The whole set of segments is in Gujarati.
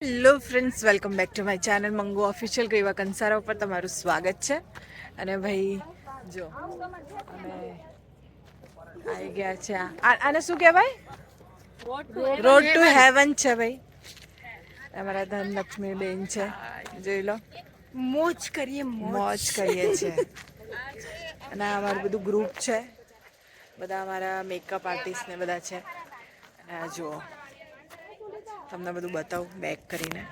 Hello friends, welcome back to my channel Mangu official કઈવા કંસારા ઉપર તમારું સ્વાગત છે. અને ભાઈ જો અમે આવી ગયા છે. આને શું કહેવાય? રોડ ટુ હેવન છે ભાઈ. અમારા ધનલક્ષ્મી બેન છે, જોઈ લો. મોજ કરીએ મોજ કરીએ છીએ. અને અમારું બધું ગ્રુપ છે, બધા અમારા મેકઅપ આર્ટિસ્ટ ને બધા છે. અને આ જુઓ, તમને બધું બતાવું બેક કરીને.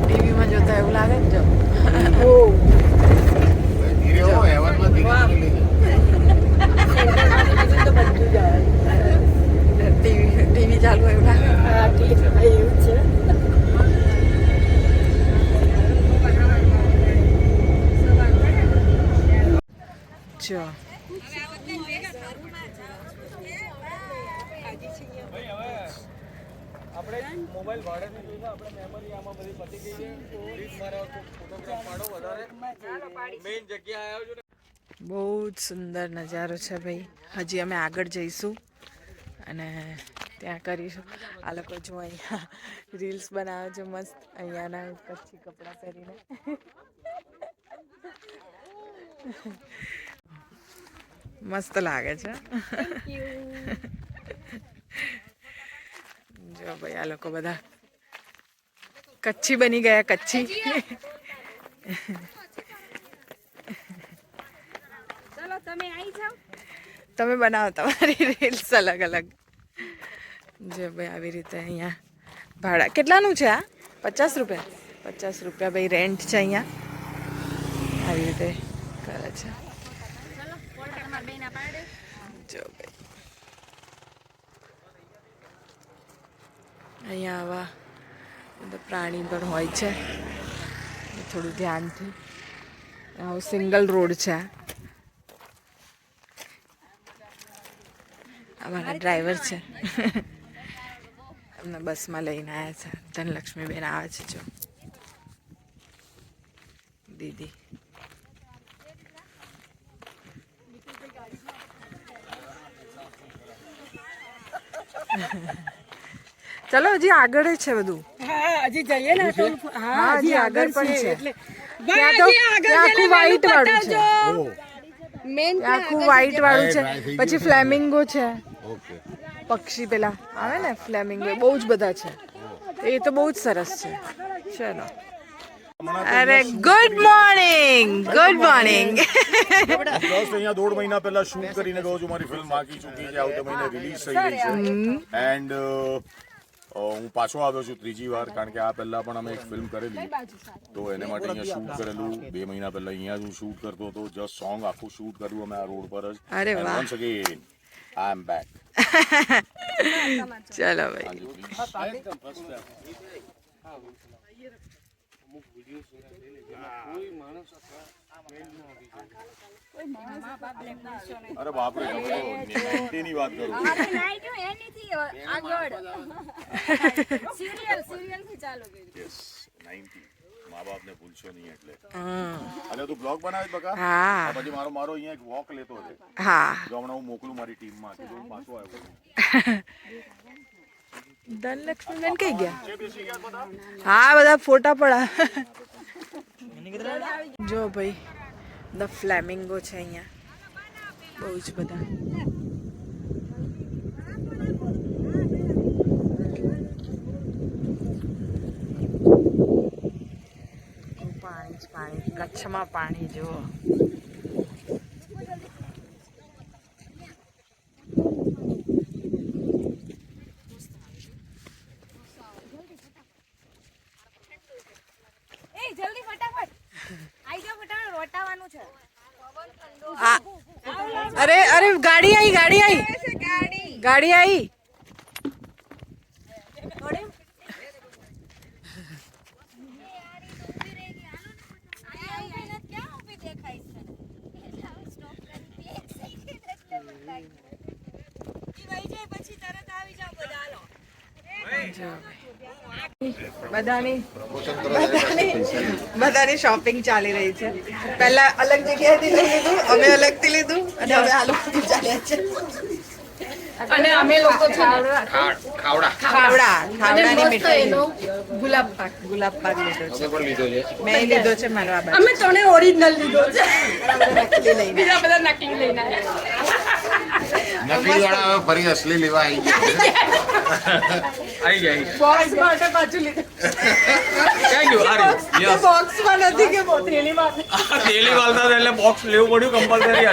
ટીવીમાં જોતા એવું લાગે ને, જો ટીવી ચાલુ એવું લાગે. એવું છે. જો આપણે મોબાઈલ ભાડે નહીં જોઈશું, આપણે મેમરી આમાં બધી પતી ગઈ છે. રીત મારા ફોટોગ્રાફ પાડો વધારે મેઇન જગ્યા આવ્યો છું. બહુ જ સુંદર નજારો છે ભાઈ. હજી અમે આગળ જઈશું અને ત્યાં કરીશું. આ લોકો જો અહીંયા રીલ્સ બનાવે છે મસ્ત, અહીંયાના કચ્છી કપડાં પહેરીને. મસ્ત લાગે છે. જો ભાઈ, આ લોકો બધા કચ્છી બની ગયા. કચ્છી ચલો તમે આવી જાઓ. તમે બનાવો તમારી રીલ્સ અલગ અલગ. જો ભાઈ, આવી રીતે અહીંયા ભાડા કેટલાનું છે? આ 50 રૂપિયા. 50 રૂપિયા ભાઈ રેન્ટ છે અહીંયા. આવી રીતે કરે છે. જો ભાઈ, અહીંયા આવા બધા પ્રાણી પણ હોય છે. થોડું ધ્યાનથી. આવું સિંગલ રોડ છે. અમારા ડ્રાઈવર છે, અમને બસમાં લઈને આવ્યા છે. ધનલક્ષ્મી બેન આવે છે, જો દીદી. ચલો, હજી આગળ છે બધું. હા, હજી જઈએ ને તો હા, હજી આગળ પણ છે. એટલે ત્યાં તો ત્યાં આખું વ્હાઈટ વાળું છે. મેન ત્યાં આખું વ્હાઈટ વાળું છે. પછી ફ્લેમિંગો છે, પક્ષી પેલા આવે ને ફ્લેમિંગો, બહુ જ બધા છે. એ તો બહુ જ સરસ છે. ચલો. અરે ગુડ મોર્નિંગ, ગુડ મોર્નિંગ. અહીંયા 1.5 મહિના પહેલા શૂટ કરીને ગયો છું. મારી ફિલ્મ બાકી ચૂકી છે, આવતા મહિને રિલીઝ થઈ ગઈ છે. એન્ડ હું પાછો આવ્યો છું ત્રીજી વાર, કારણ કે આ પહેલા પણ અમે એક ફિલ્મ કરેલી, તો એને માટે અહીંયા શૂટ કરેલું. 2 મહિના પહેલા અહીંયા જ હું શૂટ કરતો હતો. જસ્ટ સોંગ આખું શૂટ કર્યું અમે આ રોડ પર જ. અરે વાહ. Once again I am back. ચલો ભાઈ. અરે બાપ રે, તમે તો 90 ની વાત કરો. યસ, 90. મા બાપ ને ભૂલશો નહીં એટલે. અને તું બ્લોગ બનાવે છે બકા? હા પછી મારો અહીંયા એક વોક લેતો છે. હા. જો હમણાં હું મોકલું મારી ટીમમાં, તો હું પાછો આવ્યો. ધનલક્ષ્મી બેન કઈ ગયા? હા, બધા ફોટા પડા. જો ભાઈ, ધ ફ્લેમિંગો છે અહીંયા, બહુ જ બધા. પાણી જ પાણી, કચ્છમાં પાણી જુઓ. જલ્દી ફટાફટ આવી જાઓ, ફટાફટ રોટાવાનું છે. અરે અરે, ગાડી આવી, ગાડી આવી, ગાડી આવી. બધાની શોપિંગ ચાલી રહી છે. પહેલા અલગ જગ્યાએથી લઈ લીધું, અમે અલગથી લીધું અને હવે આ લોકો ચાલ્યા છે. અને અમે લોકો છે ને ખાવડાની મીઠાઈ ગુલાબ પાક ગુલાબ પાક લીધો છે. મેં લીધો છે મારો આ બાજુ. અમે ત્રણે ઓરિજિનલ લીધો છે નકલી લઈને. બીજા બધા નકલી લઈને આવ્યા. નકલી વાળા હવે ફરી અસલી લેવા આવી ગયા. આવી જાય બોક્સ માટે પાછું લીધું. ક્યાં ગયું આ રહ્યું. Yes. બોક્સમાં નથી કે થેલીમાં. થેલી વાળતા હતા એટલે બોક્સ લેવું પડ્યું કમ્પલસરી.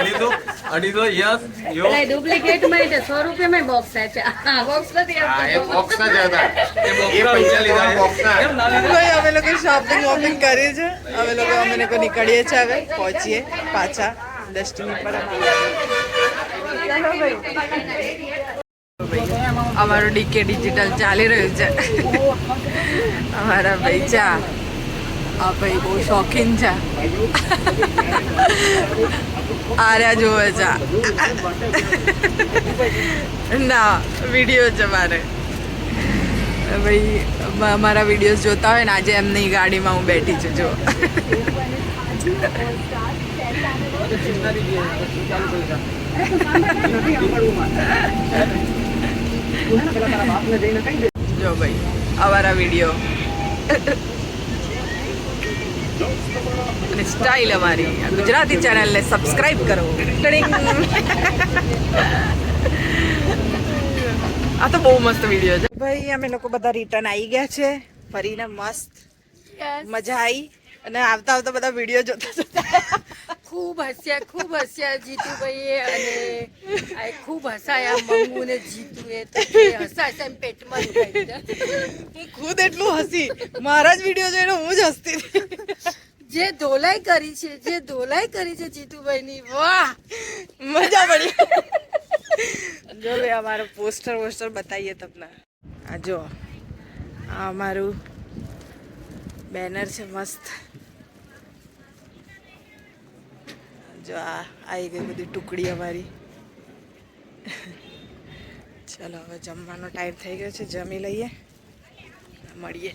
250 યસ યો ડુપ્લિકેટ માં 100 રૂપિયા બોક્સ છે. બોક્સ નથી હા, એ આપતો. બોક્સ ના જ હતા. એ box એ ના પૈસા લીધા છે. box ના. કેમ ના લીધા? ભાઈ અમે લોકો શોપિંગ વોપિંગ કરી છે. અમે લોકો નીકળીએ છીએ હવે, પહોંચીએ પાછા ડેસ્ટિની પર. અમારું ડીકે ડિજિટલ ચાલી રહ્યું છે. અમારા ભાઈ ચા, આ ભાઈ બહુ શોખીન છે. આર્યા જોવે ચા. ના વિડીયો છે મારે. ભાઈ મારા વિડીયોઝ જોતા હોય ને, આજે એમની ગાડીમાં હું બેઠી છું. જો જો ભાઈ અમારા વિડીયો અને સ્ટાઇલ અમારી આ ગુજરાતી ચેનલને સબસ્ક્રાઇબ કરો. આ તો બહુ મસ્ત વિડીયો છે ભાઈ. અમે લોકો બધા રિટર્ન આવી ગયા છે ફરીને. મસ્ત મજા આવી. અને આવતા આવતા બધા વિડીયો જોતા જોતા ખૂબ હસ્યા જીતુભાઈએ અને આ ખૂબ હસાયા મંગુ ને જીતુએ તો હસાય એમ પેટમાં દુખાઈ દીધા. હું ખુદ એટલું હસી. મારા જ વિડીયો જોઈને હું જ હસતી હતી. જે ધોલાઈ કરી છે જીતુભાઈની, વાહ મજા પડી. જો ભાઈ અમારો પોસ્ટર બતાવીએ તમને. આ જો આ અમારું બેનર છે મસ્ત. જો આ આવી ગઈ બધી ટુકડી અમારી. ચલો હવે જમવાનો ટાઈમ થઈ ગયો છે, જમી લઈએ, મળીએ.